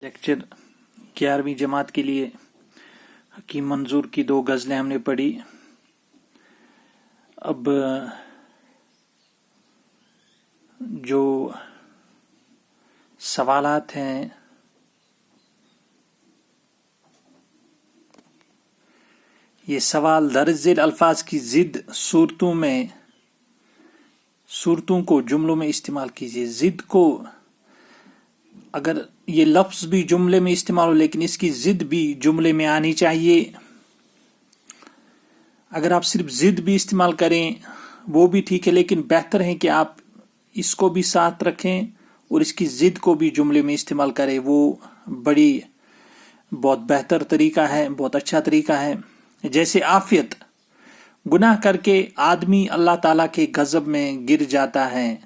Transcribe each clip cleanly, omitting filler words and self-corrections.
Lecture 11वीं जमात के लिए हकीम मंजूर की 2 गज़लें हमने पढ़ी। अब जो सवालात हैं ये सवाल दर्ज अल्फाज की जिद सूरतों को जुमलों में इस्तेमाल कीजिए। जिद को अगर ये लफ्ज भी जुमले में इस्तेमाल हो लेकिन इसकी जिद भी जुमले में आनी चाहिए। अगर आप सिर्फ जिद भी इस्तेमाल करें वो भी ठीक है, लेकिन बेहतर है कि आप इसको भी साथ रखें और इसकी जिद को भी जुमले में इस्तेमाल करें। वो बहुत बेहतर तरीका है, बहुत अच्छा तरीका है। जैसे आफियत, गुनाह करके आदमी अल्लाह ताला के गजब में गिर जाता है,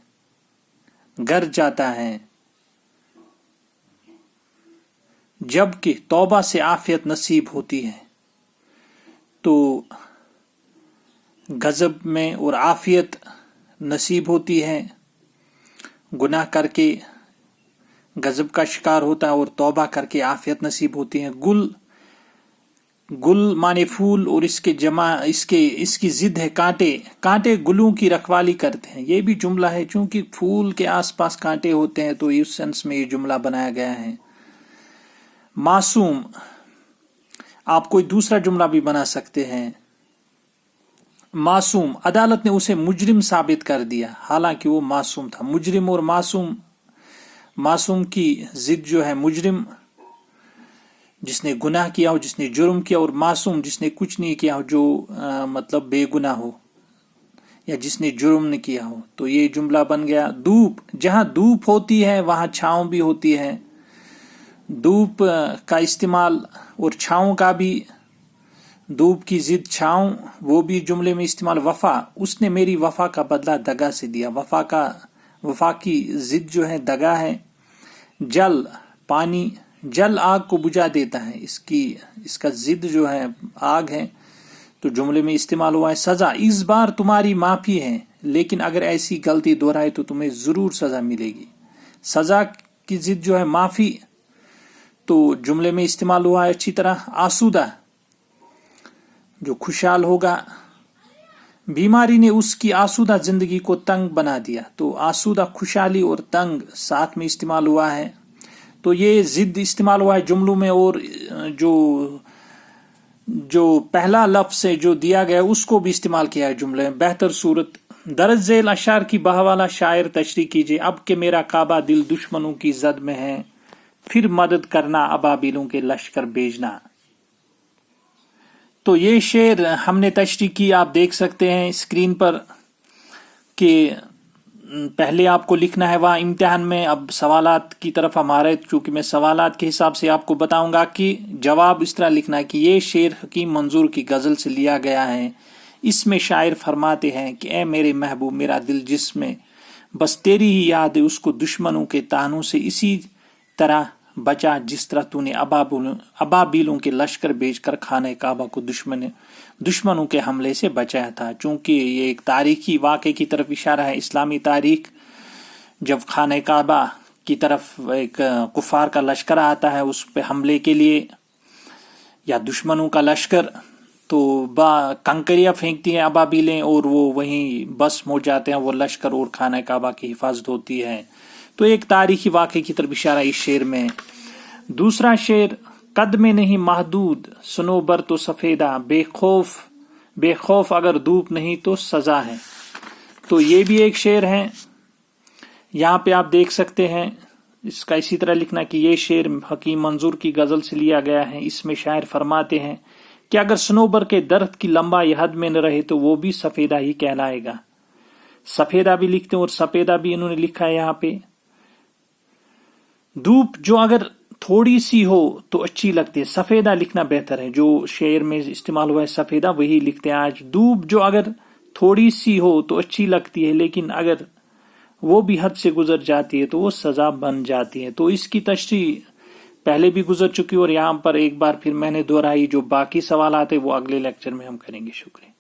जबकि तौबा से आफियत नसीब होती है। तो गजब में और आफियत नसीब होती है, गुनाह करके गजब का शिकार होता है और तौबा करके आफियत नसीब होती है। गुल माने फूल और इसकी जिद है कांटे गुलों की रखवाली करते हैं। ये भी जुमला है, चूंकि फूल के आसपास कांटे होते हैं तो इस सेंस में ये जुमला बनाया गया है। मासूम, आप कोई दूसरा जुमला भी बना सकते हैं। मासूम, अदालत ने उसे मुजरिम साबित कर दिया हालांकि वो मासूम था। मुजरिम और मासूम की जिद जो है, मुजरिम जिसने गुनाह किया हो, जिसने जुर्म किया, और मासूम जिसने कुछ नहीं किया हो, जो मतलब बेगुनाह हो या जिसने जुर्म नहीं किया हो। तो ये जुमला बन गया। धूप, जहां धूप होती है वहां छांव भी होती है। धूप का इस्तेमाल और छांव का भी, धूप की जिद छांव, वो भी जुमले में इस्तेमाल। वफा, उसने मेरी वफा का बदला दगा से दिया। वफा की जिद जो है दगा है। जल, पानी, जल आग को बुझा देता है, इसका जिद जो है आग है, तो जुमले में इस्तेमाल हुआ है। सजा, इस बार तुम्हारी माफी है लेकिन अगर ऐसी गलती दोहराए तो तुम्हें जरूर सजा मिलेगी। सजा की जिद जो है माफी, तो जुमले में इस्तेमाल हुआ है अच्छी तरह। आसूदा, जो खुशहाल होगा। बीमारी ने उसकी आसूदा जिंदगी को तंग बना दिया। तो आसूदा खुशहाली और तंग साथ में इस्तेमाल हुआ है। तो ये जिद इस्तेमाल हुआ है जुमलों में। और जो पहला लफ्ज है जो दिया गया उसको भी इस्तेमाल किया है जुमले में। बेहतर सूरत, दर्ज झेल अशार की बहवाला शायर तशरीह कीजिए। अब के मेरा काबा दिल दुश्मनों की जद में है, फिर मदद करना अबाबिलों के लश्कर भेजना। तो ये शेर हमने तशरीह की, आप देख सकते हैं स्क्रीन पर कि पहले आपको लिखना है वहां इम्तिहान में। अब सवालात की तरफ हमारे, चूंकि मैं सवालात के हिसाब से आपको बताऊंगा कि जवाब इस तरह लिखना है कि ये शेर हकीम मंजूर की गजल से लिया गया है। इसमें शायर फरमाते हैं कि ए मेरे महबूब, मेरा दिल जिसमें बस तेरी ही याद है, उसको दुश्मनों के तानों से इसी तरह बचा जिस तरह तूने अबाबिलों के लश्कर भेजकर खाने काबा को दुश्मनों के हमले से बचाया था। चूंकि ये एक तारीखी वाक़े की तरफ इशारा है, इस्लामी तारीख, जब खाने काबा की तरफ एक कुफार का लश्कर आता है उस पे हमले के लिए, या दुश्मनों का लश्कर, तो कंकरियां फेंकती हैं अबाबिलें और वो वहीं बस हो जाते हैं वो लश्कर, और खाने काबा की हिफाजत होती है। तो एक तारीखी वाक़े की तरफ इशारा इस शेर में। दूसरा शेर, कद में नहीं महदूद सनोबर तो सफेदा, बेखौफ अगर धूप नहीं तो सजा है। तो ये भी एक शेर है, यहाँ पे आप देख सकते हैं। इसका इसी तरह लिखना कि ये शेर हकीम मंजूर की गजल से लिया गया है। इसमें शायर फरमाते हैं कि अगर सनोबर के दरख्त की लंबाई हद में न रहे तो वो भी सफेदा ही कहलाएगा। सफेदा भी लिखते हैं और सफेदा भी इन्होंने लिखा है यहाँ पे। धूप जो अगर थोड़ी सी हो तो अच्छी लगती है, सफेदा लिखना बेहतर है। जो शेर में इस्तेमाल हुआ है सफेदा वही लिखते हैं आज। धूप जो अगर थोड़ी सी हो तो अच्छी लगती है, लेकिन अगर वो भी हद से गुजर जाती है तो वो सजा बन जाती है। तो इसकी तशरीह पहले भी गुजर चुकी और यहाँ पर एक बार फिर मैंने दोहराई। जो बाकी सवाल आते वो अगले लेक्चर में हम करेंगे। शुक्रिया।